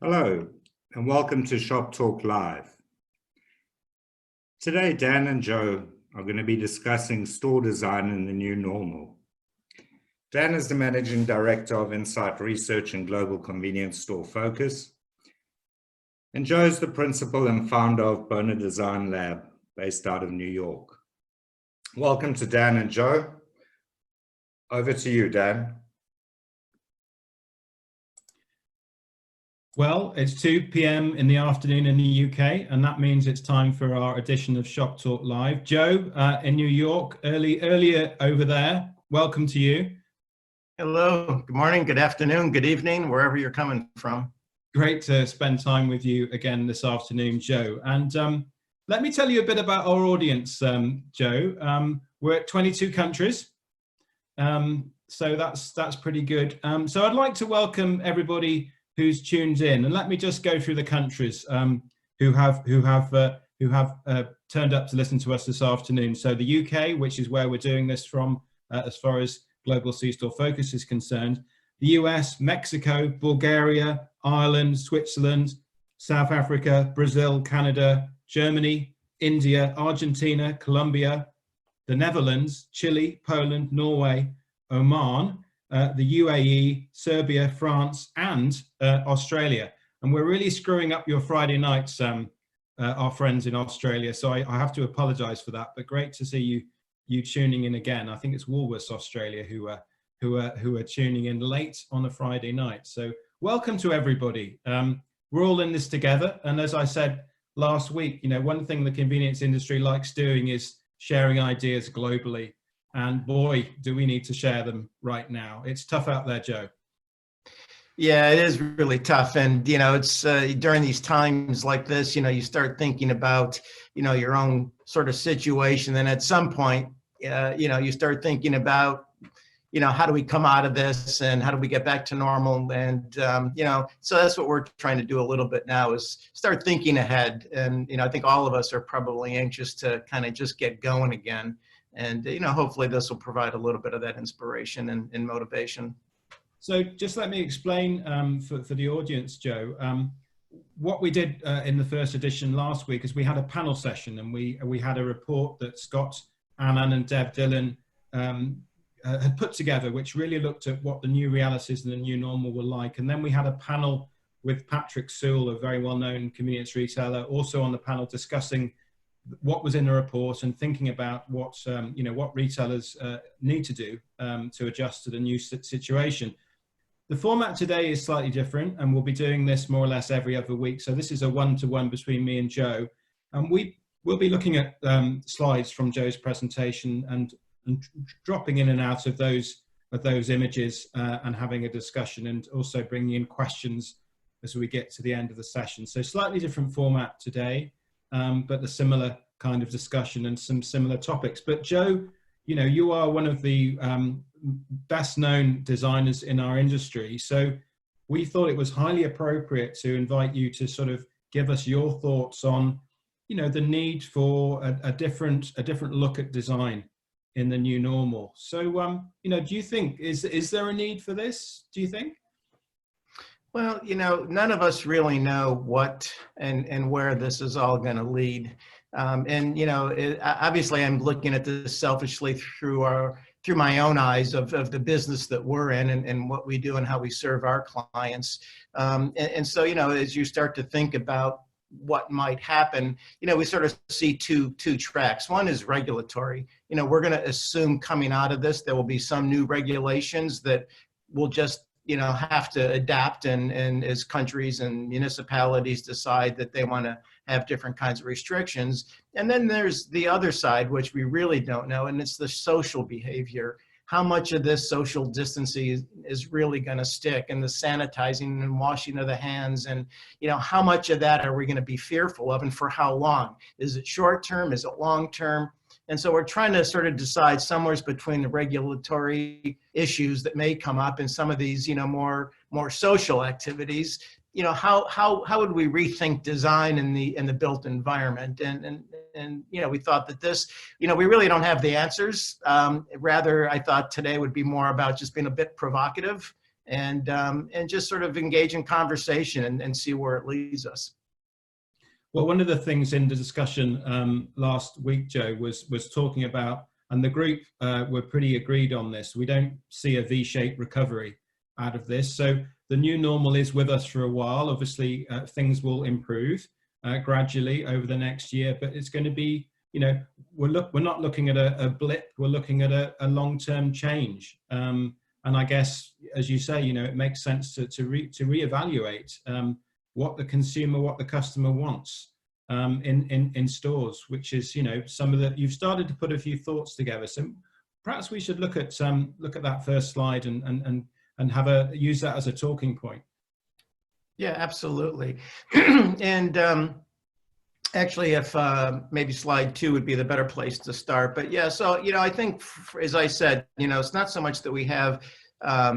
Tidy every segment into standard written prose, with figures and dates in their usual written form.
Hello, and welcome to Shop Talk Live. Today, Dan and Joe are going to be discussing store design in the new normal. Dan is the Managing Director of Insight Research and Global Convenience Store Focus, and Joe is the Principal and Founder of Bona Design Lab, based out of New York. Welcome to Dan and Joe. Over to you, Dan. Well, it's 2 p.m. in the afternoon in the UK, and that means it's time for our edition of Shop Talk Live. Joe, in New York, earlier over there, welcome to you. Hello, good morning, good afternoon, good evening, wherever you're coming from. Great to spend time with you again this afternoon, Joe. And let me tell you a bit about our audience, Joe. We're at 22 countries, so that's pretty good. So I'd like to welcome everybody who's tuned in, and let me just go through the countries who have turned up to listen to us this afternoon. So the UK, which is where we're doing this from, as far as Global C-Store Focus is concerned. The US, Mexico, Bulgaria, Ireland, Switzerland, South Africa, Brazil, Canada, Germany, India, Argentina, Colombia, the Netherlands, Chile, Poland, Norway, Oman, the UAE, Serbia, France, and Australia. And we're really screwing up your Friday nights, our friends in Australia. So I have to apologize for that, but great to see you tuning in again. I think it's Woolworths Australia who are tuning in late on a Friday night. So welcome to everybody. We're all in this together. And as I said last week, you know, one thing the convenience industry likes doing is sharing ideas globally. And boy, do we need to share them right now. It's tough out there, Joe. Yeah, it is really tough. And, you know, it's during these times like this, you know, you start thinking about, you know, your own sort of situation. And at some point, you know, you start thinking about, you know, how do we come out of this and how do we get back to normal? And, you know, so that's what we're trying to do a little bit now is start thinking ahead. And, you know, I think all of us are probably anxious to kind of just get going again. And, you know, hopefully this will provide a little bit of that inspiration and motivation. So just let me explain for the audience, Joe, what we did in the first edition last week is we had a panel session, and we had a report that Scott Annan and Deb Dillon had put together, which really looked at what the new realities and the new normal were like. And then we had a panel with Patrick Sewell, a very well-known convenience retailer, also on the panel discussing what was in the report and thinking about what you know, what retailers need to do to adjust to the new situation. The format today is slightly different, and we'll be doing this more or less every other week. So this is a one-to-one between me and Joe, and we'll be looking at slides from Joe's presentation and dropping in and out of those images and having a discussion, and also bringing in questions as we get to the end of the session. So slightly different format today. But a similar kind of discussion and some similar topics. But Joe, you know, you are one of the best known designers in our industry. So we thought it was highly appropriate to invite you to sort of give us your thoughts on, you know, the need for a different look at design in the new normal. So, you know, do you think, is there a need for this, do you think? Well, you know, none of us really know what and where this is all going to lead. And, you know, obviously I'm looking at this selfishly through my own eyes of the business that we're in and what we do and how we serve our clients. And so, you know, as you start to think about what might happen, you know, we sort of see two tracks. One is regulatory. You know, we're going to assume coming out of this, there will be some new regulations that will just, you know, have to adapt, and as countries and municipalities decide that they want to have different kinds of restrictions. And then there's the other side, which we really don't know, and it's the social behavior. How much of this social distancing is really going to stick, and the sanitizing and washing of the hands, and, you know, how much of that are we going to be fearful of, and for how long? Is it short term? Is it long term? And so we're trying to sort of decide somewhere between the regulatory issues that may come up and some of these, you know, more social activities. You know, how would we rethink design in the built environment? And you know, we thought that this, you know, we really don't have the answers. Rather, I thought today would be more about just being a bit provocative and just sort of engage in conversation and see where it leads us. Well, one of the things in the discussion last week, Joe, was talking about, and the group were pretty agreed on this, we don't see a V-shaped recovery out of this. So the new normal is with us for a while. Obviously, things will improve gradually over the next year, but it's going to be, you know, we're not looking at a blip, we're looking at a long-term change. And I guess, as you say, you know, it makes sense to reevaluate what the customer wants in stores, which is, you know, some of the, you've started to put a few thoughts together. So perhaps we should look at that first slide and use that as a talking point. Yeah, absolutely. And actually, if maybe slide 2 would be the better place to start. But yeah, so, you know, I think, as I said, you know, it's not so much that we have,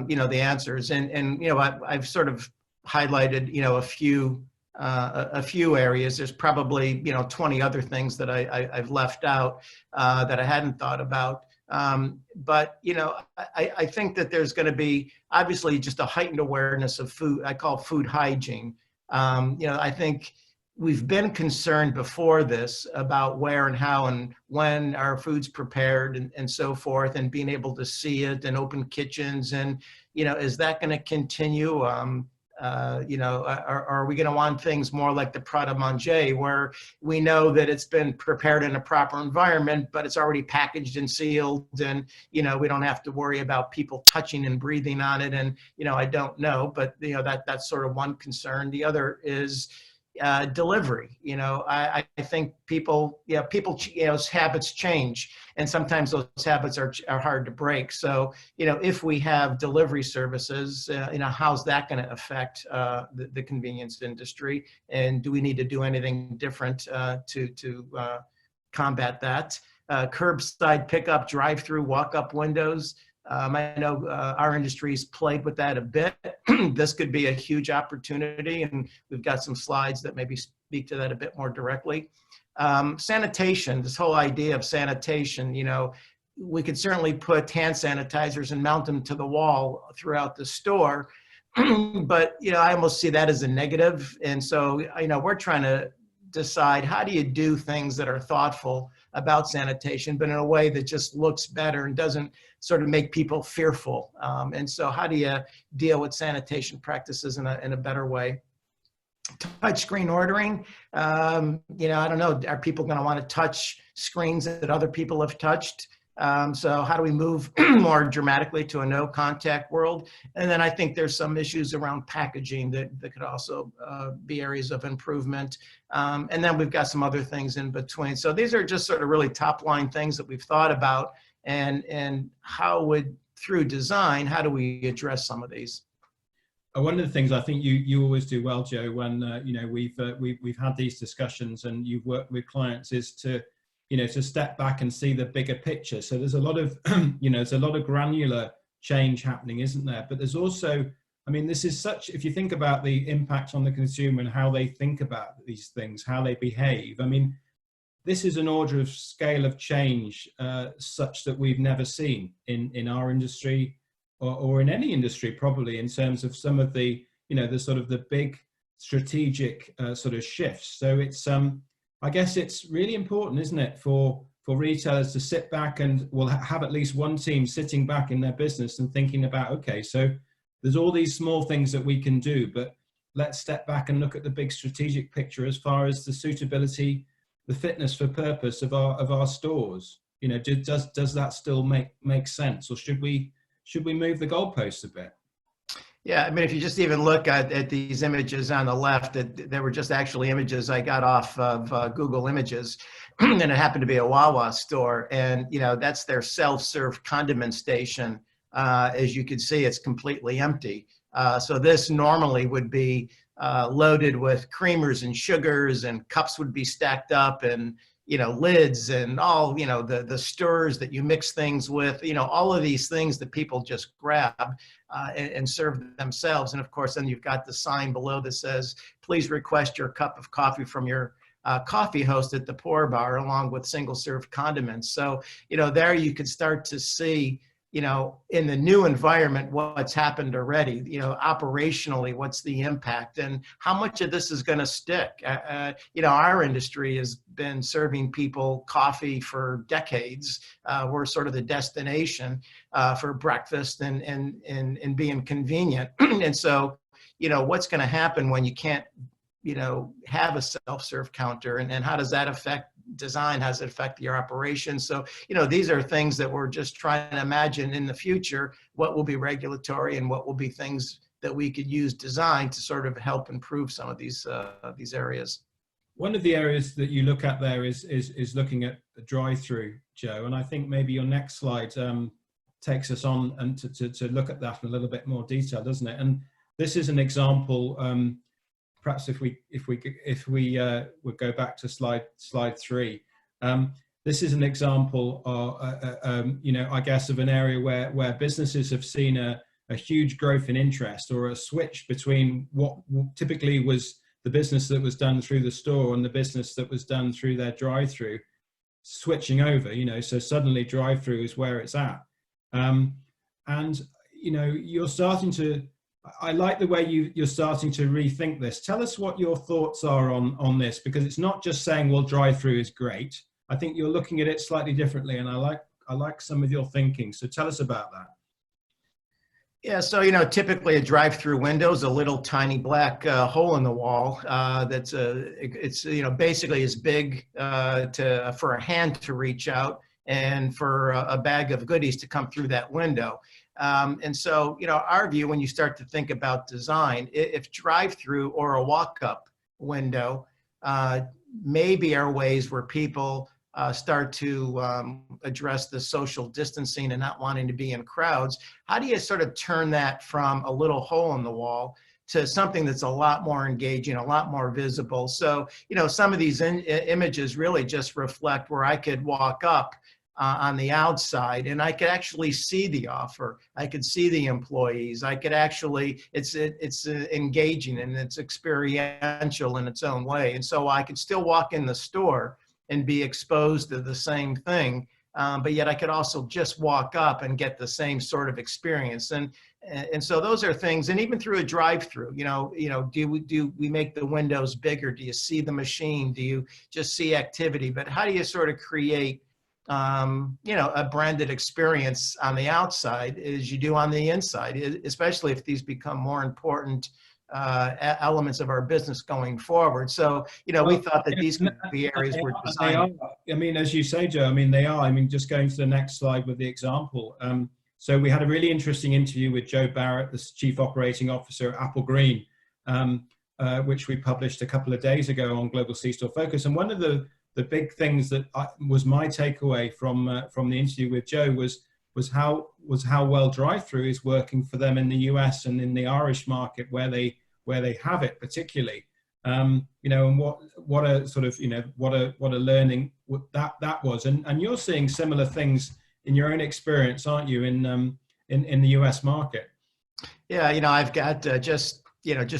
you know, the answers, and you know, I've sort of highlighted, you know, a few areas. There's probably, you know, 20 other things that I've left out that I hadn't thought about. But, you know, I think that there's going to be obviously just a heightened awareness of food. I call food hygiene. You know, I think we've been concerned before this about where and how and when our food's prepared and so forth, and being able to see it and open kitchens. And, you know, is that going to continue? You know, are we going to want things more like the Pret a Manger, where we know that it's been prepared in a proper environment, but it's already packaged and sealed, and, you know, we don't have to worry about people touching and breathing on it? And, you know, I don't know, but, you know, that's sort of one concern. The other is delivery. You know, I think people, you know, habits change, and sometimes those habits are hard to break. So, you know, if we have delivery services, you know, how's that going to affect the convenience industry? And do we need to do anything different to combat that? Curbside pickup, drive-through, walk-up windows. I know our industry's played with that a bit. This could be a huge opportunity, and we've got some slides that maybe speak to that a bit more directly. Sanitation, this whole idea of sanitation, you know, we could certainly put hand sanitizers and mount them to the wall throughout the store, but, you know, I almost see that as a negative. And so, you know, we're trying to decide, how do you do things that are thoughtful about sanitation, but in a way that just looks better and doesn't sort of make people fearful? And so how do you deal with sanitation practices in a better way? Touchscreen ordering, you know, I don't know, are people going to want to touch screens that other people have touched? So how do we move more dramatically to a no contact world? And then I think there's some issues around packaging that could also be areas of improvement. And then we've got some other things in between. So these are just sort of really top line things that we've thought about, and how would, through design, how do we address some of these? One of the things I think you always do well, Joe, when you know, we've had these discussions and you've worked with clients, is to, you know, to step back and see the bigger picture. So there's a lot of, you know, there's a lot of granular change happening, isn't there? But there's also, I mean, this is such, if you think about the impact on the consumer and how they think about these things, how they behave, I mean, this is an order of scale of change such that we've never seen in our industry or in any industry, probably, in terms of some of the, you know, the sort of the big strategic sort of shifts. So it's, I guess it's really important, isn't it, for retailers to sit back and will have at least one team sitting back in their business and thinking about, okay, so there's all these small things that we can do, but let's step back and look at the big strategic picture as far as the suitability, the fitness for purpose of our stores. You know, does that still make sense, or should we move the goalposts a bit? Yeah, I mean, if you just even look at these images on the left, they were just actually images I got off of Google Images, and it happened to be a Wawa store, and, you know, that's their self-serve condiment station. As you can see, it's completely empty. So this normally would be loaded with creamers and sugars, and cups would be stacked up, and, you know, lids and all, you know, the stirrers that you mix things with, you know, all of these things that people just grab and serve themselves. And of course, then you've got the sign below that says, please request your cup of coffee from your coffee host at the pour bar, along with single serve condiments. So, you know, there you could start to see, you know, in the new environment, what's happened already, you know, operationally, what's the impact and how much of this is going to stick? You know, our industry has been serving people coffee for decades. We're sort of the destination for breakfast and being convenient. And so, you know, what's going to happen when you can't, you know, have a self-serve counter, and how does that affect design? How does it affect your operations? So, you know, these are things that we're just trying to imagine in the future, what will be regulatory and what will be things that we could use design to sort of help improve some of these areas. One of the areas that you look at there is looking at the drive-through, Joe, and I think maybe your next slide takes us on and to look at that in a little bit more detail, doesn't it? And this is an example. Perhaps if we would go back to slide 3, this is an example of you know, I guess, of an area where businesses have seen a huge growth in interest, or a switch between what typically was the business that was done through the store and the business that was done through their drive-through, switching over. You know, so suddenly drive-through is where it's at, and you know, you're starting to. I like the way you're starting to rethink this. Tell us what your thoughts are on this, because it's not just saying, well, drive-through is great. I think you're looking at it slightly differently, and I like some of your thinking. So tell us about that. Yeah, so, you know, typically a drive-through window is a little tiny black hole in the wall it's, you know, basically as big for a hand to reach out and for a bag of goodies to come through that window. And so, you know, our view, when you start to think about design, if drive-through or a walk-up window maybe are ways where people start to address the social distancing and not wanting to be in crowds, how do you sort of turn that from a little hole in the wall to something that's a lot more engaging, a lot more visible? So, you know, some of these images really just reflect where I could walk up on the outside and I could actually see the offer. I could see the employees. I could actually, it's engaging and it's experiential in its own way. And so I could still walk in the store and be exposed to the same thing, but yet I could also just walk up and get the same sort of experience. And so those are things, and even through a drive-through, you know, do we make the windows bigger? Do you see the machine? Do you just see activity? But how do you sort of create, you know, a branded experience on the outside as you do on the inside, especially if these become more important elements of our business going forward. So, you know, we thought that these could be areas where design. I mean, as you say, Joe, I mean, they are. I mean, just going to the next slide with the example. So we had a really interesting interview with Joe Barrett, the Chief Operating Officer at Apple Green, which we published a couple of days ago on Global C-Store Focus. And one of the big things that was my takeaway from the interview with Joe was how well drive-through is working for them in the US and in the Irish market where they have it particularly. You know, and what a sort of, you know, what a learning that was. And you're seeing similar things in your own experience, aren't you, in the US market? Yeah, you know, I've got just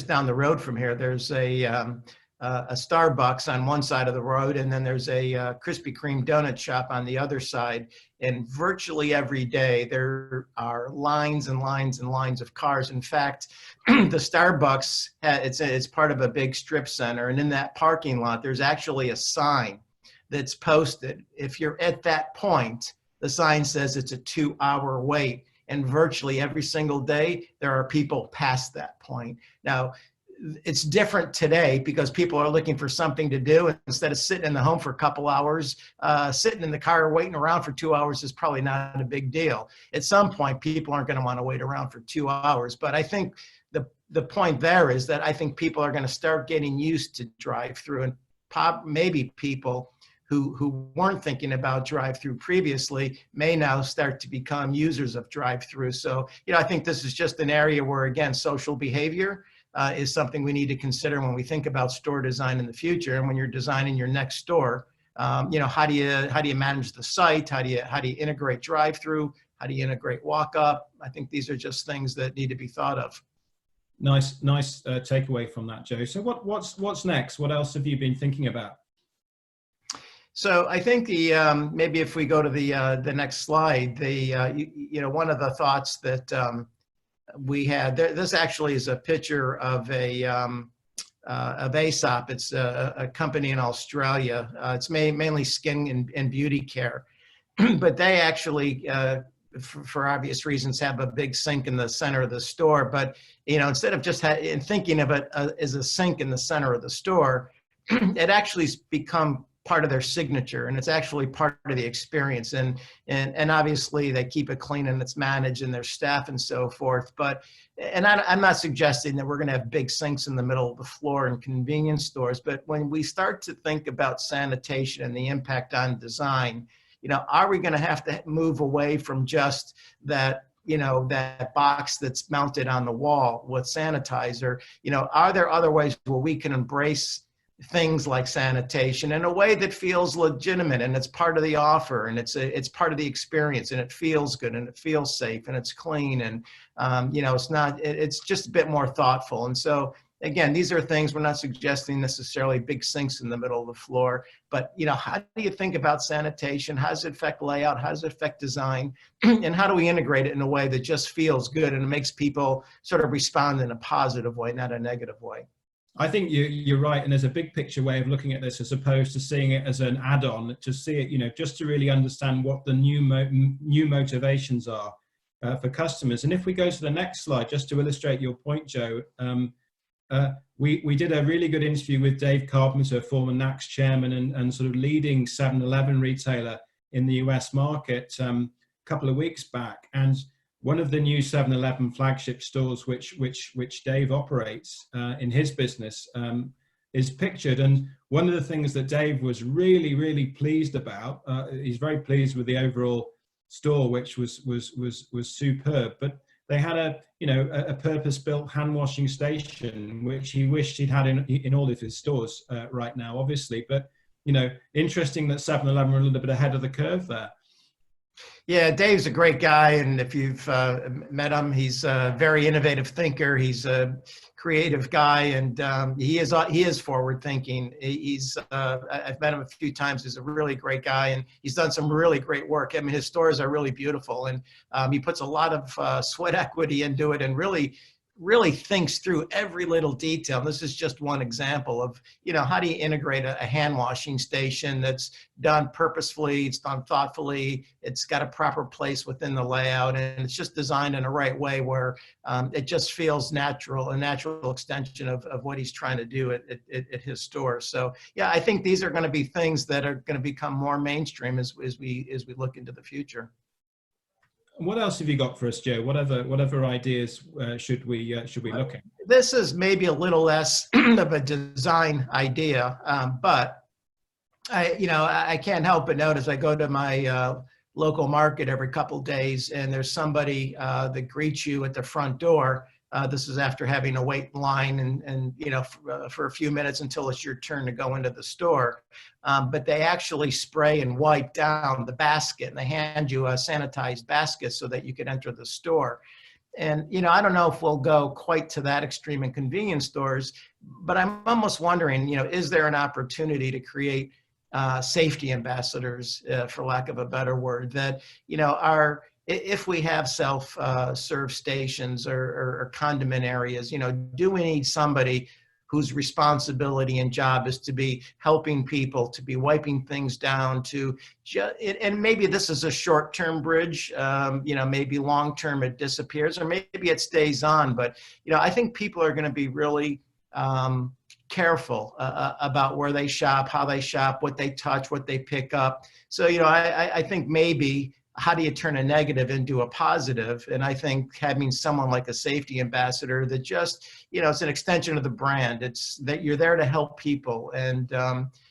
down the road from here, there's a Starbucks on one side of the road, and then there's a Krispy Kreme donut shop on the other side. And virtually every day there are lines and lines and lines of cars. In fact, the Starbucks, it's part of a big strip center, and in that parking lot, there's actually a sign that's posted. If you're at that point, the sign says it's a 2-hour wait, and virtually every single day there are people past that point. Now, it's different today because people are looking for something to do instead of sitting in the home for a couple hours. Sitting in the car waiting around for 2 hours is probably not a big deal. At some point, people aren't going to want to wait around for 2 hours. But I think the point there is that I think people are going to start getting used to drive-through, and maybe people who weren't thinking about drive-through previously may now start to become users of drive-through. So, you know, I think this is just an area where, again, social behavior is something we need to consider when we think about store design in the future. And when you're designing your next store, you know, how do you manage the site? How do you integrate drive-through? How do you integrate walk-up? I think these are just things that need to be thought of. Nice takeaway from that, Joe. So what's next? What else have you been thinking about? So I think the maybe if we go to the next slide, one of the thoughts that we had this actually is a picture of Aesop. It's a company in Australia. It's mainly skin and beauty care, but they actually, for obvious reasons, have a big sink in the center of the store. But instead of just thinking of it as a sink in the center of the store, it actually's become part of their signature, and it's actually part of the experience. And obviously they keep it clean and it's managed and their staff and so forth. But I'm not suggesting that we're going to have big sinks in the middle of the floor in convenience stores. But when we start to think about sanitation and the impact on design, are we going to have to move away from just that? That box that's mounted on the wall with sanitizer. Are there other ways where we can embrace things like sanitation in a way that feels legitimate, and it's part of the offer, and it's part of the experience, and it feels good, and it feels safe, and it's clean, and it's just a bit more thoughtful. And so again, these are things we're not suggesting necessarily big sinks in the middle of the floor, but how do you think about sanitation? How does it affect layout? How does it affect design? And how do we integrate it in a way that just feels good and it makes people sort of respond in a positive way, not a negative way? I think you're right, and there's a big picture way of looking at this as opposed to seeing it as an add-on. To see it, just to really understand what the new motivations are for customers. And if we go to the next slide, just to illustrate your point, Joe, we did a really good interview with Dave Carpenter, former NACS chairman and sort of leading 7-Eleven retailer in the US market, a couple of weeks back, and one of the new 7-Eleven flagship stores, which Dave operates in his business, is pictured. And one of the things that Dave was really, really pleased about, he's very pleased with the overall store, which was superb. But they had a purpose-built hand washing station, which he wished he'd had in all of his stores right now, obviously. But interesting that 7-Eleven were a little bit ahead of the curve there. Yeah, Dave's a great guy, and if you've met him, he's a very innovative thinker. He's a creative guy, and he is forward thinking. I've met him a few times. He's a really great guy, and he's done some really great work. I mean, his stores are really beautiful, and he puts a lot of sweat equity into it, and really thinks through every little detail. This is just one example of, how do you integrate a hand washing station that's done purposefully, it's done thoughtfully, it's got a proper place within the layout, and it's just designed in a right way where it just feels natural, a natural extension of what he's trying to do at his store. So yeah, I think these are going to be things that are going to become more mainstream as we look into the future. What else have you got for us, Joe? Whatever ideas should we look at? This is maybe a little less of a design idea, but I can't help but notice I go to my local market every couple days, and there's somebody that greets you at the front door. This is after having to wait in line and for a few minutes until it's your turn to go into the store. But they actually spray and wipe down the basket, and they hand you a sanitized basket so that you can enter the store. And, I don't know if we'll go quite to that extreme in convenience stores, but I'm almost wondering, is there an opportunity to create safety ambassadors, for lack of a better word, that, if we have self-serve stations or condiment areas, do we need somebody whose responsibility and job is to be helping people, to be wiping things down, and maybe this is a short-term bridge, maybe long-term it disappears, or maybe it stays on. But, I think people are going to be really careful about where they shop, how they shop, what they touch, what they pick up. So, I think maybe, how do you turn a negative into a positive? And I think having someone like a safety ambassador that just, it's an extension of the brand. It's that you're there to help people. And,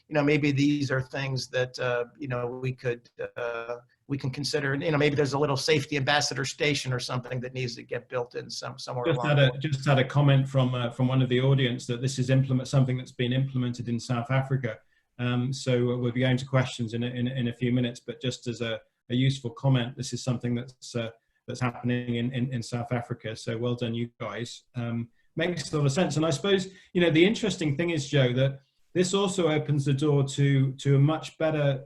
maybe these are things that, we can consider, maybe there's a little safety ambassador station or something that needs to get built in somewhere. Just had a comment from one of the audience that this is something that's been implemented in South Africa. So we'll be going to questions in a few minutes, but just as a useful comment, this is something that's happening in South Africa. So well done, you guys. Makes a lot of sense. And I suppose, the interesting thing is, Joe, that this also opens the door to a much better,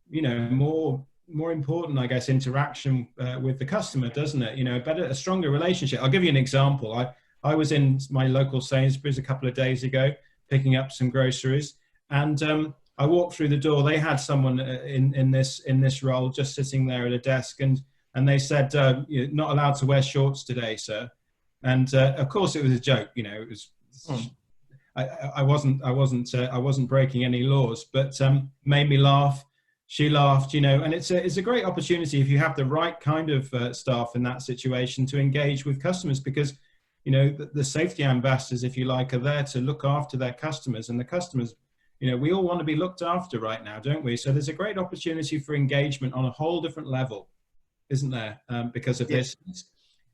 you know, more important, I guess, interaction with the customer, doesn't it? You know, a stronger relationship. I'll give you an example. I was in my local Sainsbury's a couple of days ago, picking up some groceries, and I walked through the door. They had someone in this role just sitting there at a desk, and they said, "You're not allowed to wear shorts today, sir." And of course, it was a joke. You know, it was. I wasn't breaking any laws, but made me laugh. She laughed, you know, and it's a great opportunity if you have the right kind of staff in that situation to engage with customers, because, you know, the safety ambassadors, if you like, are there to look after their customers, and the customers, you know, we all want to be looked after right now, don't we? So there's a great opportunity for engagement on a whole different level, isn't there? Because of this.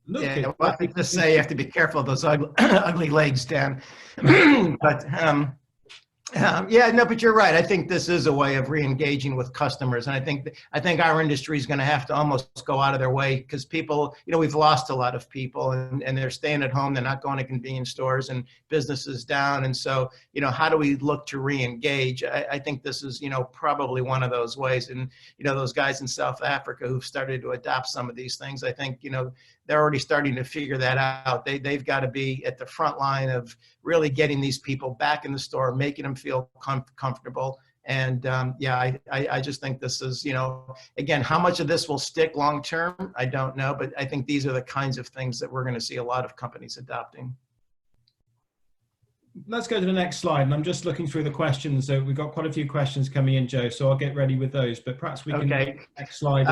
Look, yeah, well, I think to say you have to be careful of those ugly legs, Dan. But yeah, no, but you're right. I think this is a way of re-engaging with customers, and I think our industry is going to have to almost go out of their way, because people, you know, we've lost a lot of people, and they're staying at home. They're not going to convenience stores, and businesses down. And so, you know, how do we look to re-engage? I think this is, you know, probably one of those ways. And, you know, those guys in South Africa who've started to adopt some of these things, I think, you know, they're already starting to figure that out. They've got to be at the front line of really getting these people back in the store, making them feel comfortable. And yeah, I just think this is, you know, again, how much of this will stick long term, I don't know, but I think these are the kinds of things that we're going to see a lot of companies adopting. Let's go to the next slide. And I'm just looking through the questions. So we've got quite a few questions coming in, Joe, so I'll get ready with those, but perhaps we can next slide.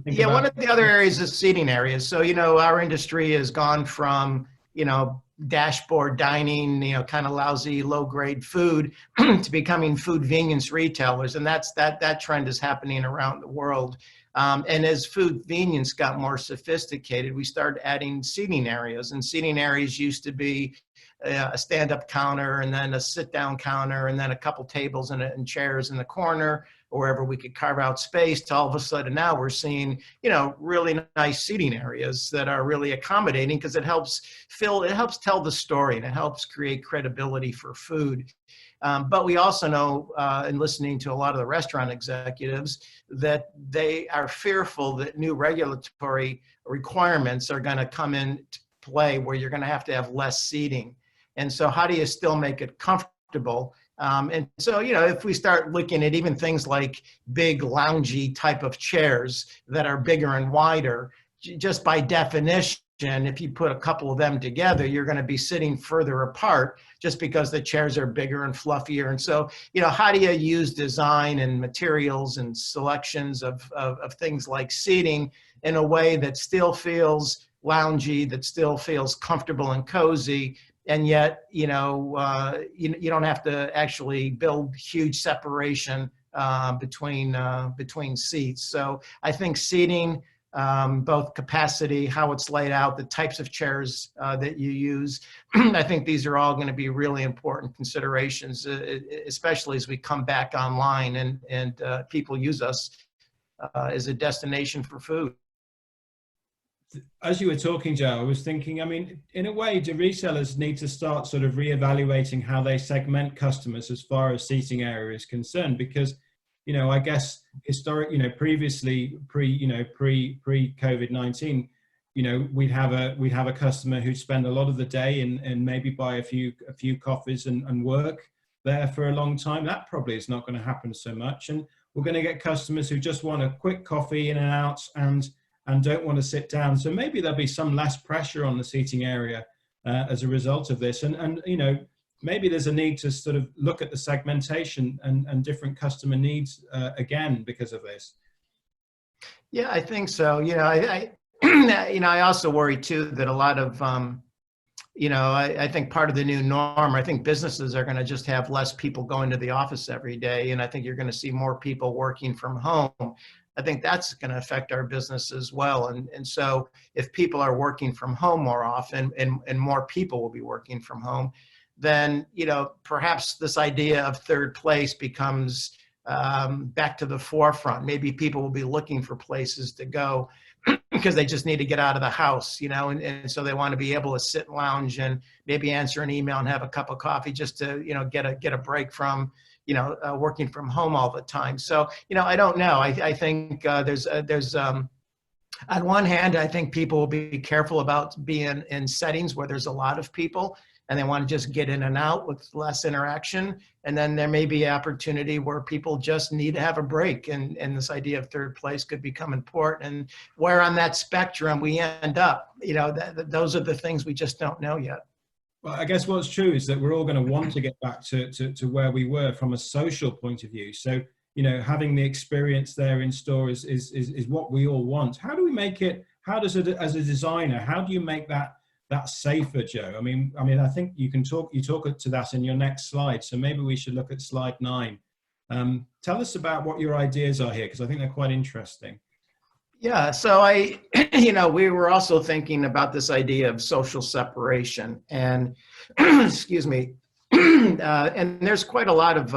Yeah, one of the other areas is seating areas. So, you know, our industry has gone from, you know, dashboard dining, you know, kind of lousy, low grade food to becoming food convenience retailers. And that trend is happening around the world. And as food convenience got more sophisticated, we started adding seating areas, and seating areas used to be a stand-up counter, and then a sit-down counter, and then a couple tables and chairs in the corner, or wherever we could carve out space. To all of a sudden now we're seeing, you know, really nice seating areas that are really accommodating, because it helps tell the story, and it helps create credibility for food. But we also know, in listening to a lot of the restaurant executives, that they are fearful that new regulatory requirements are going to come into play, where you're going to have less seating. And so how do you still make it comfortable? And so, you know, if we start looking at even things like big loungy type of chairs that are bigger and wider, just by definition, if you put a couple of them together, you're going to be sitting further apart, just because the chairs are bigger and fluffier. And so, you know, how do you use design and materials and selections of things like seating in a way that still feels loungy, that still feels comfortable and cozy, and yet, you know, you don't have to actually build huge separation between seats. So I think seating, both capacity, how it's laid out, the types of chairs that you use, I think these are all going to be really important considerations, especially as we come back online and people use us as a destination for food. As you were talking, Joe, I was thinking, I mean, in a way, do resellers need to start sort of reevaluating how they segment customers as far as seating area is concerned? Because, you know, I guess historic, you know, previously pre-COVID-19, you know, we'd have a customer who'd spend a lot of the day and maybe buy a few coffees and work there for a long time. That probably is not going to happen so much. And we're going to get customers who just want a quick coffee in and out and don't want to sit down. So maybe there'll be some less pressure on the seating area as a result of this. And you know, maybe there's a need to sort of look at the segmentation and different customer needs again because of this. Yeah, I think so. You know, I also worry too that a lot of, you know, I think part of the new norm, I think businesses are going to just have less people going to the office every day. And I think you're going to see more people working from home. I think that's going to affect our business as well. And so if people are working from home more often and more people will be working from home, then, you know, perhaps this idea of third place becomes back to the forefront. Maybe people will be looking for places to go because they just need to get out of the house, and so they want to be able to sit and lounge and maybe answer an email and have a cup of coffee just to, get a break from, working from home all the time. So, I don't know. I think there's on one hand, I think people will be careful about being in settings where there's a lot of people and they want to just get in and out with less interaction. And then there may be opportunity where people just need to have a break. And this idea of third place could become important. And where on that spectrum we end up, those are the things we just don't know yet. Well, I guess what's true is that we're all going to want to get back to where we were from a social point of view. So, having the experience there in store is what we all want. How do we make it, as a designer, how do you make that safer, Joe? I mean, I think you talk to that in your next slide. So maybe we should look at slide 9. Tell us about what your ideas are here, because I think they're quite interesting. Yeah, so we were also thinking about this idea of social separation, and excuse me, and there's quite a lot of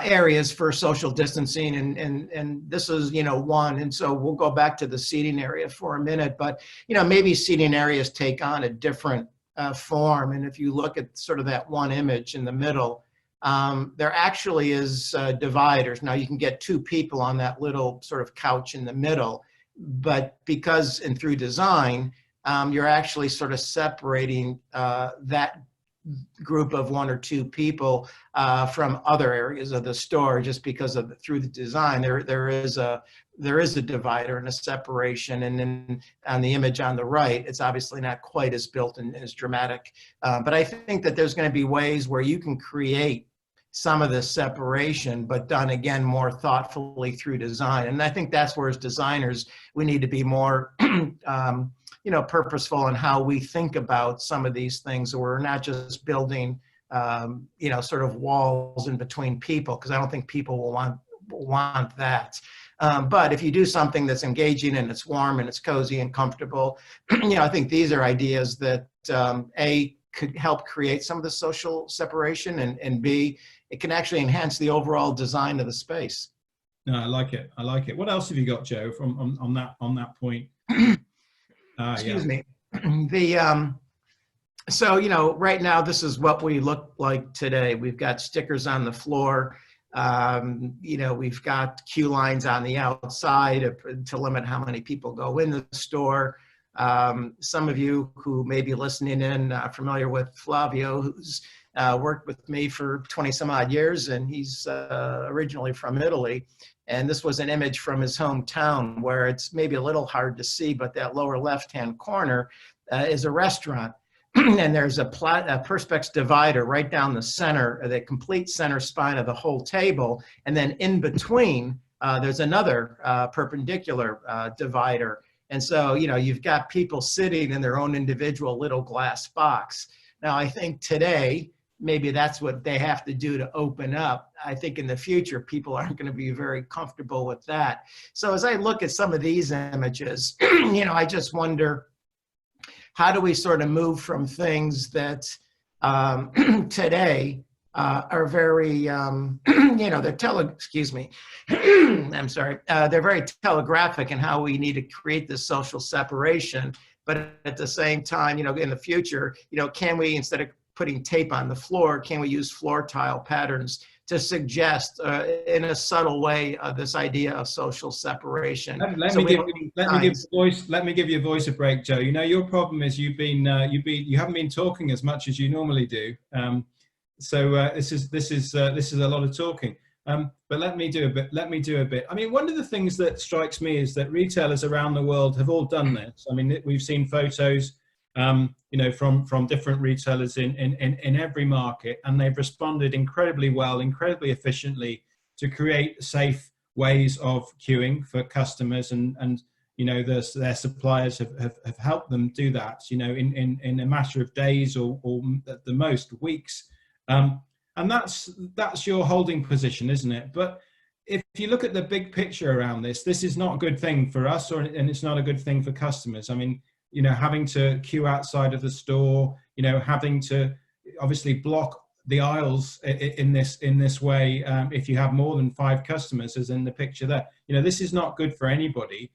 areas for social distancing, and this is one. And so we'll go back to the seating area for a minute, but maybe seating areas take on a different form. And if you look at sort of that one image in the middle, there actually is dividers. Now you can get 2 people on that little sort of couch in the middle, but because and through design, you're actually sort of separating that group of 1 or 2 people from other areas of the store, just because of through the design there is a divider and a separation. And then on the image on the right, it's obviously not quite as built and as dramatic, but I think that there's going to be ways where you can create some of this separation, but done again more thoughtfully through design. And I think that's where, as designers, we need to be more purposeful in how we think about some of these things, so we're not just building sort of walls in between people, because I don't think people will want that. But if you do something that's engaging and it's warm and it's cozy and comfortable, I think these are ideas that could help create some of the social separation, and B, it can actually enhance the overall design of the space. No, I like it. What else have you got, Joe, from on that point? Excuse me. So, right now, this is what we look like today. We've got stickers on the floor. We've got queue lines on the outside to limit how many people go in the store. Some of you who may be listening in familiar with Flavio, who's worked with me for 20 some odd years, and he's originally from Italy. And this was an image from his hometown, where it's maybe a little hard to see, but that lower left-hand corner is a restaurant. And there's a Perspex divider right down the center, the complete center spine of the whole table. And then in between, there's another perpendicular divider. And so, you've got people sitting in their own individual little glass box. Now, I think today, maybe that's what they have to do to open up. I think in the future, people aren't going to be very comfortable with that. So as I look at some of these images, I just wonder, how do we sort of move from things that today are very, excuse me, I'm sorry, they're very telegraphic in how we need to create this social separation. But at the same time, in the future, can we, instead of putting tape on the floor, can we use floor tile patterns to suggest in a subtle way this idea of social separation? Let me give your voice a break, Joe. Your problem is you haven't been talking as much as you normally do. So this is a lot of talking. But let me do a bit. I mean, one of the things that strikes me is that retailers around the world have all done this. I mean, we've seen photos, from different retailers in every market, and they've responded incredibly well, incredibly efficiently to create safe ways of queuing for customers, and their suppliers have helped them do that, in a matter of days or at the most weeks. And that's your holding position, isn't it? But if you look at the big picture around this is not a good thing for us, and it's not a good thing for customers. I mean, having to queue outside of the store, having to obviously block the aisles in this way, if you have more than 5 customers, as in the picture there, this is not good for anybody.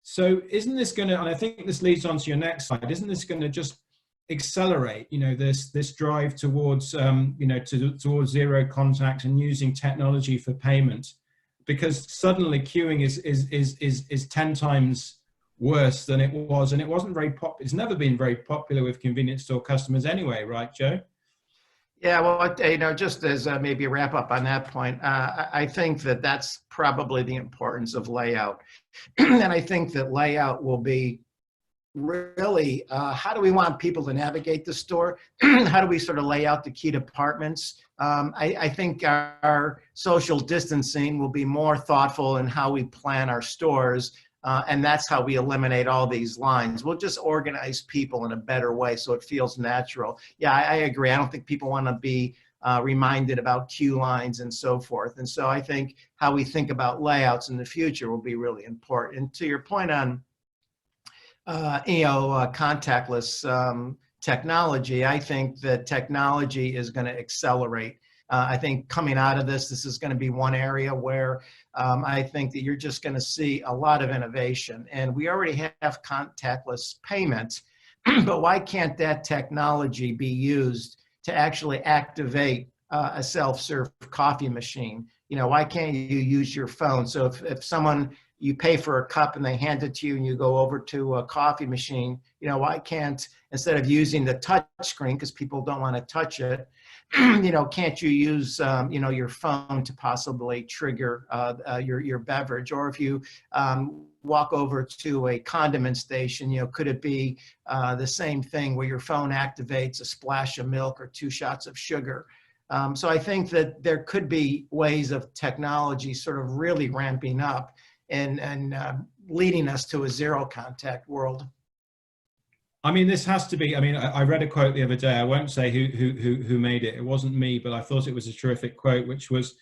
So isn't this going to, and I think this leads on to your next slide, isn't this going to just accelerate, you know, this drive towards, you know, towards zero contact and using technology for payment? Because suddenly queuing is 10 times worse than it was, and it wasn't very it's never been very popular with convenience store customers anyway, right, Joe? Yeah, well, you know, just as maybe a wrap up on that point, I think that that's probably the importance of layout. And I think that layout will be really, how do we want people to navigate the store? How do we sort of lay out the key departments? I think our social distancing will be more thoughtful in how we plan our stores. And that's how we eliminate all these lines. We'll just organize people in a better way so it feels natural. Yeah, I agree. I don't think people want to be reminded about queue lines and so forth. And so I think how we think about layouts in the future will be really important. And to your point on, you know, contactless technology, I think that technology is going to accelerate. I think coming out of this is going to be one area where I think that you're just going to see a lot of innovation. And we already have contactless payments, but why can't that technology be used to actually activate a self-serve coffee machine? You know, why can't you use your phone? So if someone, you pay for a cup and they hand it to you and you go over to a coffee machine, you know, why can't, instead of using the touch screen because people don't want to touch it, you know, can't you use, you know, your phone to possibly trigger your beverage? Or if you walk over to a condiment station, you know, could it be the same thing where your phone activates a splash of milk or 2 shots of sugar? So I think that there could be ways of technology sort of really ramping up and leading us to a zero contact world. I mean, this has to be, I mean, I read a quote the other day. I won't say who made it. It wasn't me, but I thought it was a terrific quote, which was,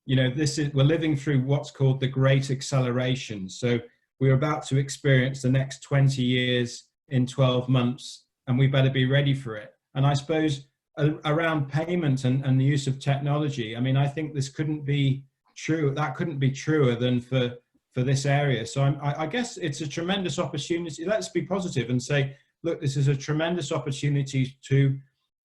you know, we're living through what's called the great acceleration. So we're about to experience the next 20 years in 12 months, and we better be ready for it. And I suppose around payment and the use of technology, I mean, I think this couldn't be true. That couldn't be truer than for this area. So I guess it's a tremendous opportunity. Let's be positive and say, look, this is a tremendous opportunity to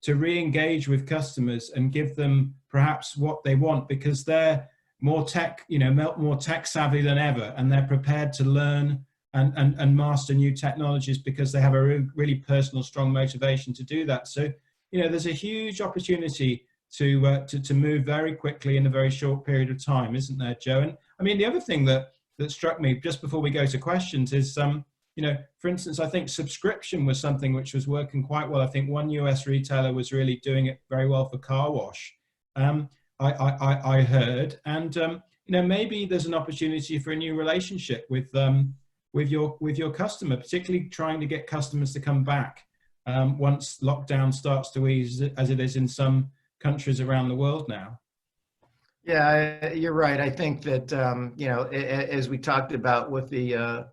re-engage with customers and give them perhaps what they want, because they're more tech, you know, more tech savvy than ever, and they're prepared to learn and master new technologies because they have a really personal, strong motivation to do that. So, you know, there's a huge opportunity to move very quickly in a very short period of time, isn't there, Joe? And I mean, the other thing that struck me just before we go to questions is, you know, for instance, I think subscription was something which was working quite well. I think one US retailer was really doing it very well for car wash. I heard, and you know, maybe there's an opportunity for a new relationship with your customer, particularly trying to get customers to come back once lockdown starts to ease, as it is in some countries around the world now. Yeah, you're right. I think that you know, as we talked about with the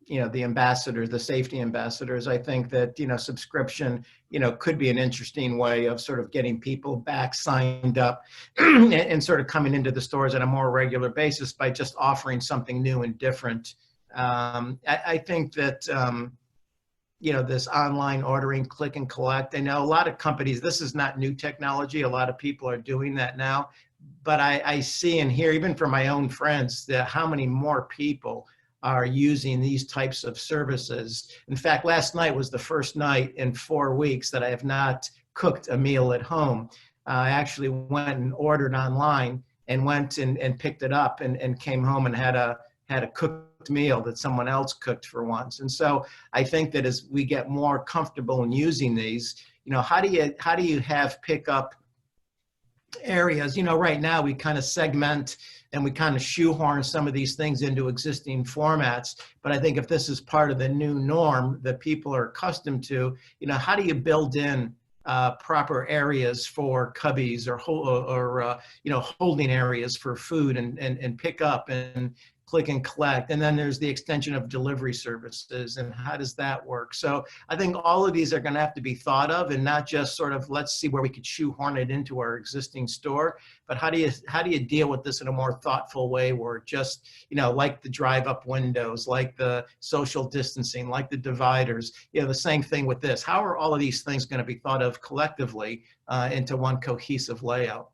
you know, the ambassadors, the safety ambassadors, I think that, you know, subscription, you know, could be an interesting way of sort of getting people back signed up and sort of coming into the stores on a more regular basis by just offering something new and different. I think that, you know, this online ordering, click and collect, I know a lot of companies, this is not new technology. A lot of people are doing that now, but I see and hear, even from my own friends, that how many more people are using these types of services. In fact, last night was the first night in 4 weeks that I have not cooked a meal at home. I actually went and ordered online and went and picked it up and came home and had a cooked meal that someone else cooked for once. And so I think that as we get more comfortable in using these, you know, how do you have pickup areas? You know, right now we kind of segment and we kind of shoehorn some of these things into existing formats. But I think if this is part of the new norm that people are accustomed to, you know, how do you build in proper areas for cubbies or you know, holding areas for food and pick up and click and collect. And then there's the extension of delivery services, and how does that work? So I think all of these are going to have to be thought of, and not just sort of, let's see where we could shoehorn it into our existing store, but how do you deal with this in a more thoughtful way, where just, like the drive up windows, like the social distancing, like the dividers, the same thing with this. How are all of these things going to be thought of collectively into one cohesive layout?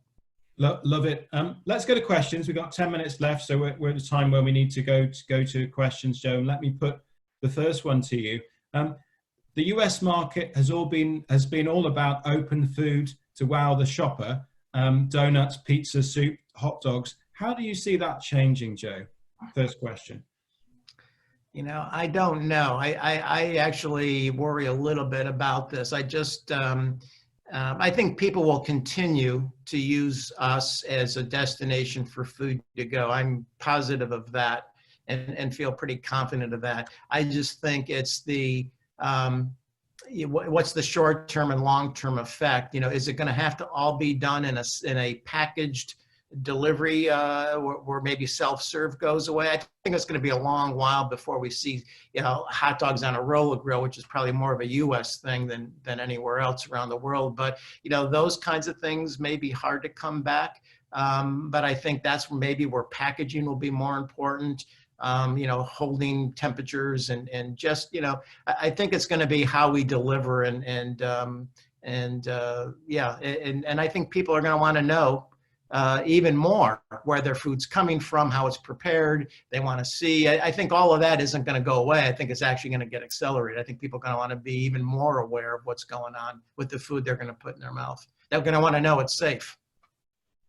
Love it. Let's go to questions. We've got 10 minutes left, so we're at the time where we need to go to questions, Joe. And let me put the first one to you. The US market has been all about open food to wow the shopper, donuts, pizza, soup, hot dogs. How do you see that changing, Joe? First question. I don't know. I actually worry a little bit about this. I think people will continue to use us as a destination for food to go. I'm positive of that, and feel pretty confident of that. I just think it's what's the short-term and long-term effect? Is it going to have to all be done in a packaged delivery where maybe self-serve goes away? I think it's going to be a long while before we see hot dogs on a roller grill, which is probably more of a US thing than anywhere else around the world. But those kinds of things may be hard to come back, but I think that's maybe where packaging will be more important. Holding temperatures and just I think it's going to be how we deliver and I think people are going to want to know even more where their food's coming from, how it's prepared. They want to see. I think all of that isn't going to go away. I think it's actually going to get accelerated. I think people are going to want to be even more aware of what's going on with the food they're going to put in their mouth. They're going to want to know it's safe.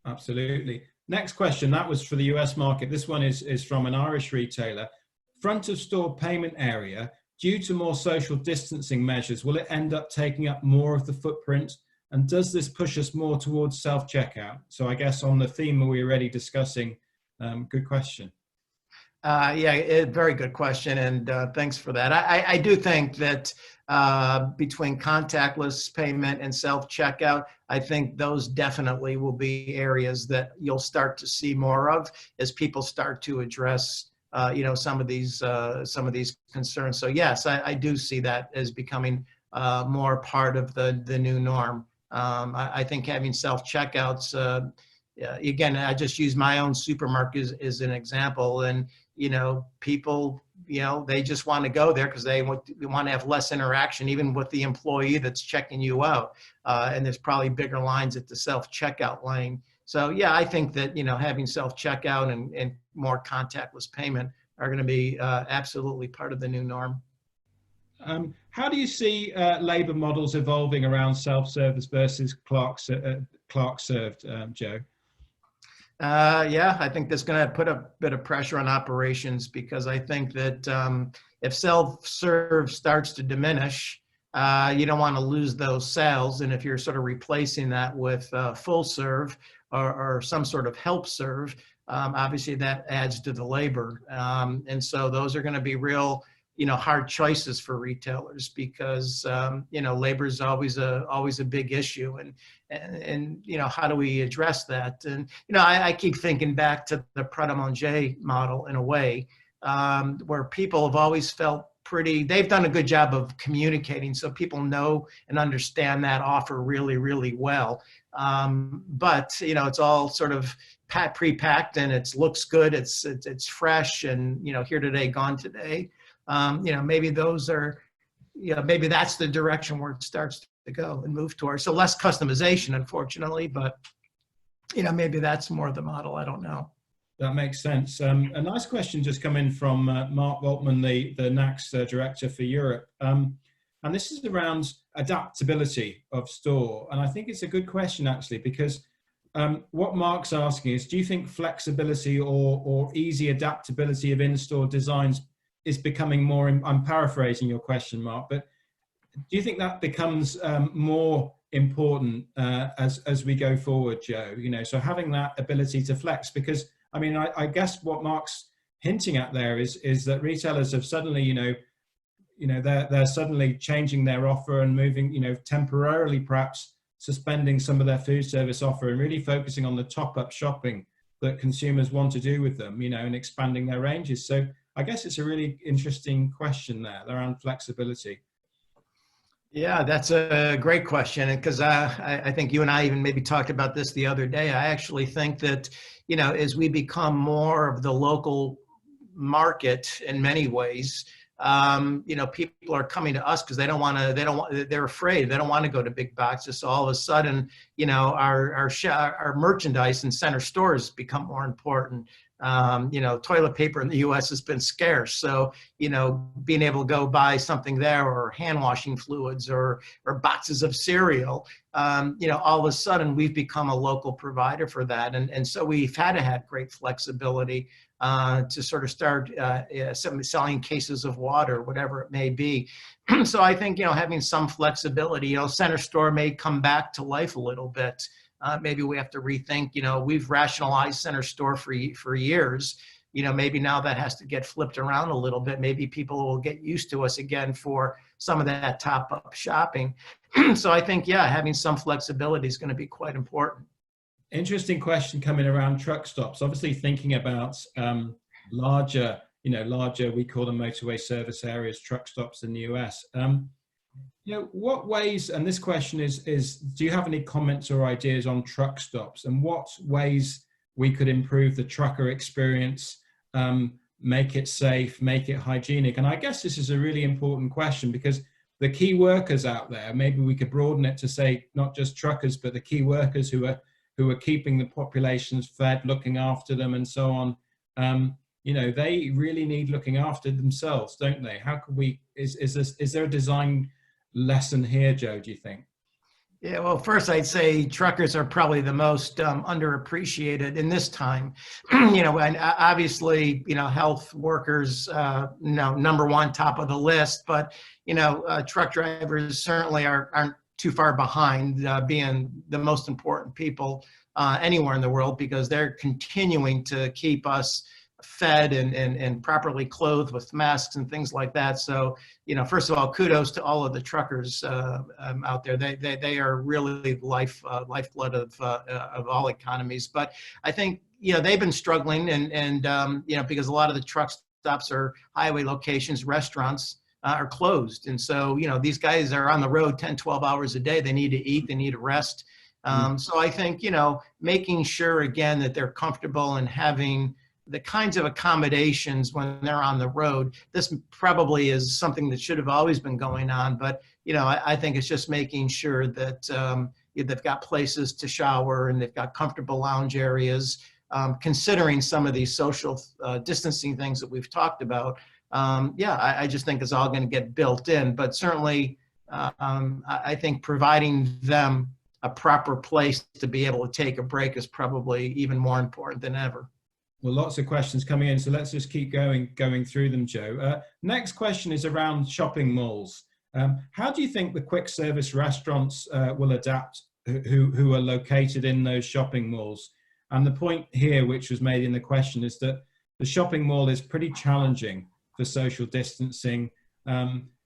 Absolutely. Next question. That was for the US market. This one is from an Irish retailer. Front of store payment area, due to more social distancing measures, will it end up taking up more of the footprint? And does this push us more towards self-checkout? So I guess on the theme we were already discussing, good question. Very good question, and thanks for that. I do think that between contactless payment and self-checkout, I think those definitely will be areas that you'll start to see more of as people start to address some of these concerns. So yes, I do see that as becoming more part of the new norm. I think having self-checkouts, again, I just use my own supermarket as an example, and people, they just want to go there because they want to have less interaction, even with the employee that's checking you out. And there's probably bigger lines at the self-checkout lane. So yeah, I think that having self-checkout and more contactless payment are going to be absolutely part of the new norm. How do you see labor models evolving around self-service versus clerk served, Joe? I think that's going to put a bit of pressure on operations, because I think that if self-serve starts to diminish, you don't want to lose those sales. And if you're sort of replacing that with full serve or some sort of help serve, obviously that adds to the labor. And so those are going to be real hard choices for retailers, because labor is always a big issue, and how do we address that? And I keep thinking back to the Pret a Manger model in a way, where people have always felt they've done a good job of communicating, so people know and understand that offer really, really well. But it's all sort of pre-packed, and it looks good, it's fresh, and here today, gone today. Maybe those are, maybe that's the direction where it starts to go and move towards. So less customization, unfortunately, but maybe that's more the model. I don't know. That makes sense. A nice question just come in from Mark Waltman, the NACS director for Europe. And this is around adaptability of store. And I think it's a good question, actually, because what Mark's asking is, do you think flexibility or easy adaptability of in-store designs is becoming more, I'm paraphrasing your question, Mark, but do you think that becomes more important as we go forward, Joe? So having that ability to flex, because I guess what Mark's hinting at there is that retailers have suddenly, they're suddenly changing their offer and moving, temporarily perhaps suspending some of their food service offer and really focusing on the top-up shopping that consumers want to do with them, you know, and expanding their ranges. So I guess it's a really interesting question there around flexibility. Yeah, that's a great question. Because I think you and I even maybe talked about this the other day. I actually think that, you know, as we become more of the local market in many ways, you know, people are coming to us because they're afraid. They don't want to go to big boxes. So all of a sudden, you know, our merchandise in center stores become more important. You know, toilet paper in the US has been scarce. So, you know, being able to go buy something there, or hand washing fluids, or boxes of cereal, you know, all of a sudden we've become a local provider for that. And so we've had to have great flexibility to sort of start selling cases of water, whatever it may be. So I think, you know, having some flexibility, you know, center store may come back to life a little bit. Maybe we have to rethink, you know, we've rationalized center store for years. You know, maybe now that has to get flipped around a little bit. Maybe people will get used to us again for some of that top-up shopping. So I think, yeah, having some flexibility is going to be quite important. Interesting question coming around truck stops. Obviously thinking about larger, we call them motorway service areas, truck stops in the US. You know, what ways, and this question is, do you have any comments or ideas on truck stops, and what ways we could improve the trucker experience, make it safe, make it hygienic? And I guess this is a really important question, because the key workers out there, maybe we could broaden it to say not just truckers, but the key workers who are keeping the populations fed, looking after them, and so on. You know, they really need looking after themselves, don't they? How could we? Is there a design lesson here, Joe, do you think? Yeah, well, first I'd say truckers are probably the most underappreciated in this time. You know, and obviously, you know, health workers, you know, number one, top of the list. But, you know, truck drivers certainly aren't too far behind being the most important people anywhere in the world, because they're continuing to keep us fed and properly clothed with masks and things like that. So, you know, first of all, kudos to all of the truckers out there. They are really lifeblood of all economies. But I think, you know, they've been struggling, and you know, because a lot of the truck stops are highway locations, restaurants are closed. And so, you know, these guys are on the road 10, 12 hours a day. They need to eat, they need to rest. So I think, you know, making sure again that they're comfortable and having the kinds of accommodations when they're on the road. This probably is something that should have always been going on, but, you know, I think it's just making sure that they've got places to shower and they've got comfortable lounge areas, considering some of these social distancing things that we've talked about. Yeah, I just think it's all going to get built in, but certainly I think providing them a proper place to be able to take a break is probably even more important than ever. Well, lots of questions coming in, so let's just keep going through them, Joe. Next question is around shopping malls. How do you think the quick service restaurants will adapt who are located in those shopping malls? And the point here, which was made in the question, is that the shopping mall is pretty challenging for social distancing.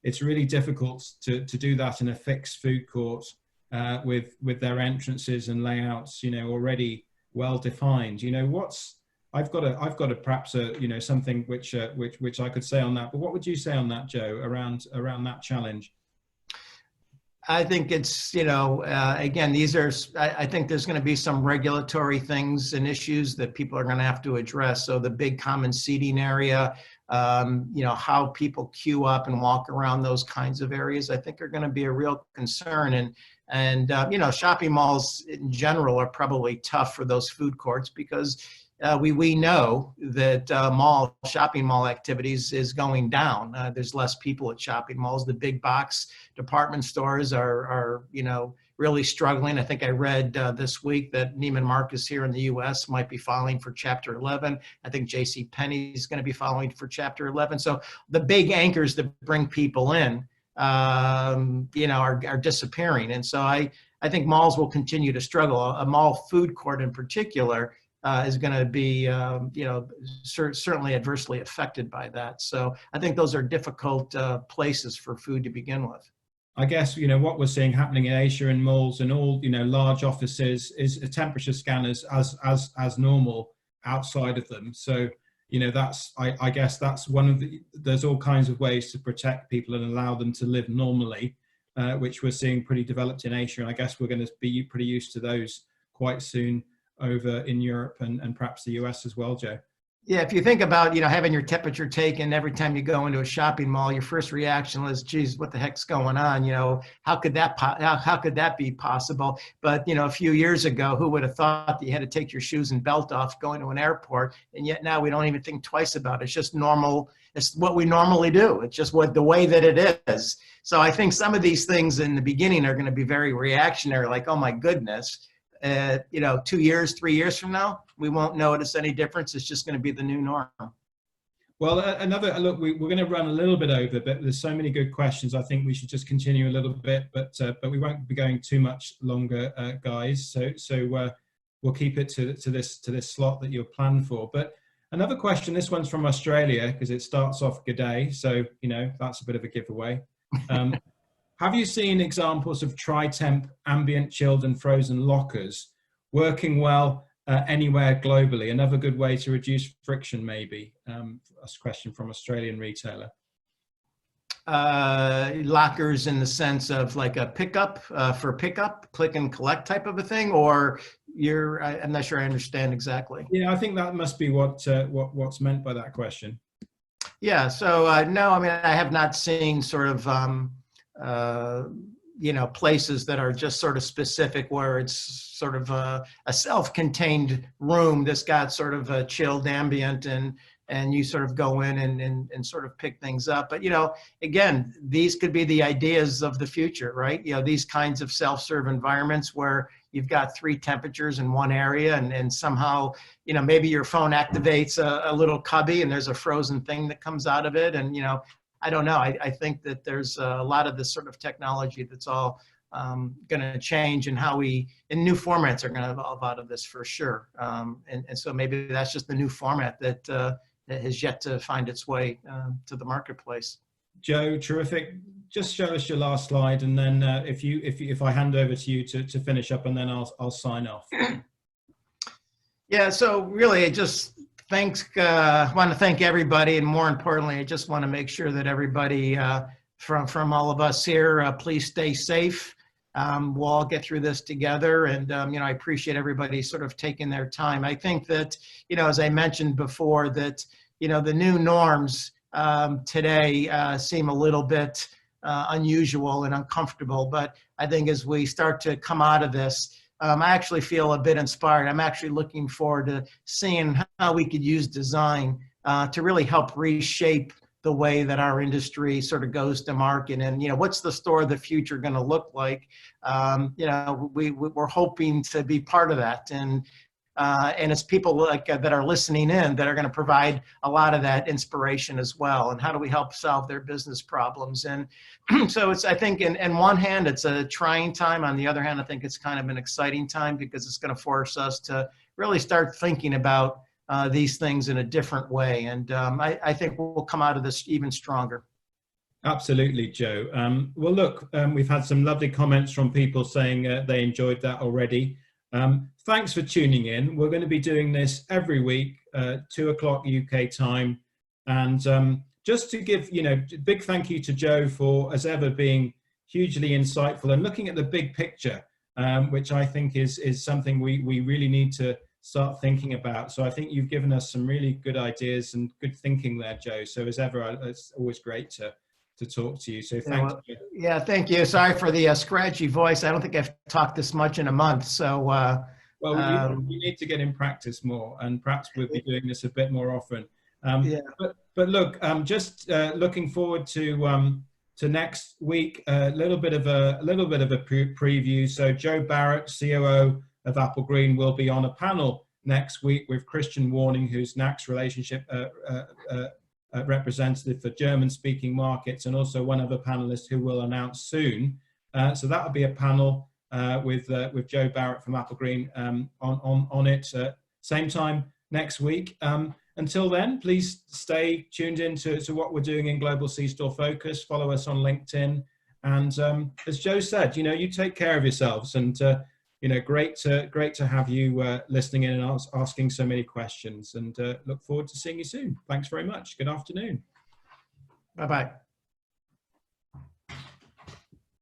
It's really difficult to do that in a fixed food court with their entrances and layouts, you know, already well defined. You know, I've got a perhaps you know, something which I could say on that, but what would you say on that, Joe, around that challenge? I think it's, you know, again, I think there's going to be some regulatory things and issues that people are going to have to address. So the big common seating area, you know, how people queue up and walk around those kinds of areas, I think are going to be a real concern. And you know, shopping malls in general are probably tough for those food courts, because we know that shopping mall activities is going down. There's less people at shopping malls. The big box department stores are you know, really struggling. I think I read this week that Neiman Marcus here in the US might be filing for Chapter 11. I think JCPenney is going to be filing for Chapter 11. So the big anchors that bring people in, you know, are disappearing. And so I think malls will continue to struggle. A mall food court in particular is going to be, you know, certainly adversely affected by that. So I think those are difficult places for food to begin with. I guess, you know, what we're seeing happening in Asia and malls and all, you know, large offices is temperature scanners as normal. outside of them. So, you know, that's, I guess that's one of the, there's all kinds of ways to protect people and allow them to live normally, which we're seeing pretty developed in Asia. And I guess we're going to be pretty used to those quite soon over in Europe and perhaps the US as well, Joe. Yeah, if you think about, you know, having your temperature taken every time you go into a shopping mall, your first reaction is, geez, what the heck's going on? You know, how could that be possible? But, you know, a few years ago, who would have thought that you had to take your shoes and belt off going to an airport? And yet now we don't even think twice about it. It's just normal. It's what we normally do. It's just the way that it is. So I think some of these things in the beginning are going to be very reactionary, like, oh my goodness. You know, 2 years, 3 years from now, we won't notice any difference. It's just going to be the new norm. Well, look, we're going to run a little bit over, but there's so many good questions. I think we should just continue a little bit, but we won't be going too much longer, guys. So we'll keep it to this slot that you're planned for. But another question, this one's from Australia because it starts off "G'day," so you know that's a bit of a giveaway. Have you seen examples of tri-temp, ambient, chilled and frozen lockers working well anywhere globally? Another good way to reduce friction, maybe? That's a question from Australian retailer. Lockers in the sense of like a pickup, for pickup, click and collect type of a thing, or I'm not sure I understand exactly. Yeah, I think that must be what's meant by that question. Yeah, so no, I mean, I have not seen sort of, you know, places that are just sort of specific where it's sort of a self-contained room that's got sort of a chilled ambient and you sort of go in and sort of pick things up. But, you know, again, these could be the ideas of the future, right? You know, these kinds of self-serve environments where you've got 3 temperatures in one area and somehow, you know, maybe your phone activates a little cubby and there's a frozen thing that comes out of it. And, you know, I don't know. I think that there's a lot of this sort of technology that's all going to change and and new formats are going to evolve out of this for sure. And so maybe that's just the new format that has yet to find its way to the marketplace. Joe, terrific. Just show us your last slide, and then if I hand over to you to finish up, and then I'll sign off. Yeah. So really, I want to thank everybody, and more importantly, I just want to make sure that everybody from all of us here, please stay safe. We'll all get through this together, and you know, I appreciate everybody sort of taking their time. I think that, you know, as I mentioned before, that, you know, the new norms today seem a little bit unusual and uncomfortable, but I think as we start to come out of this, I actually feel a bit inspired. I'm actually looking forward to seeing how we could use design to really help reshape the way that our industry sort of goes to market. And, you know, what's the store of the future going to look like? You know, we're hoping to be part of that. And it's people like that are listening in that are going to provide a lot of that inspiration as well. And how do we help solve their business problems? And so it's, I think, in one hand, it's a trying time. On the other hand, I think it's kind of an exciting time because it's going to force us to really start thinking about these things in a different way. And I think we'll come out of this even stronger. Absolutely, Joe. Well, look, we've had some lovely comments from people saying they enjoyed that already. Thanks for tuning in. We're going to be doing this every week, 2 o'clock UK time. And just to give, you know, big thank you to Joe for, as ever, being hugely insightful and looking at the big picture, which I think is something we really need to start thinking about. So I think you've given us some really good ideas and good thinking there, Joe. So as ever, it's always great to talk to you. So thank you. Yeah, thank you. Sorry for the scratchy voice. I don't think I've talked this much in a month. So well, we need to get in practice more, and perhaps we'll be doing this a bit more often. Yeah. But look, just looking forward to next week. A little bit of a preview. So Joe Barrett, COO of Apple Green, will be on a panel next week with Christian Warning, who's NAC's relationship representative for German-speaking markets, and also one other panelist who will announce soon. So that will be a panel with Joe Barrett from Apple Green on it. Same time next week. Until then, please stay tuned in to what we're doing in Global C-Store Focus. Follow us on LinkedIn. And as Joe said, you know, you take care of yourselves, and you know, great to have you listening in and asking so many questions, and look forward to seeing you soon. Thanks very much. Good afternoon. Bye-bye.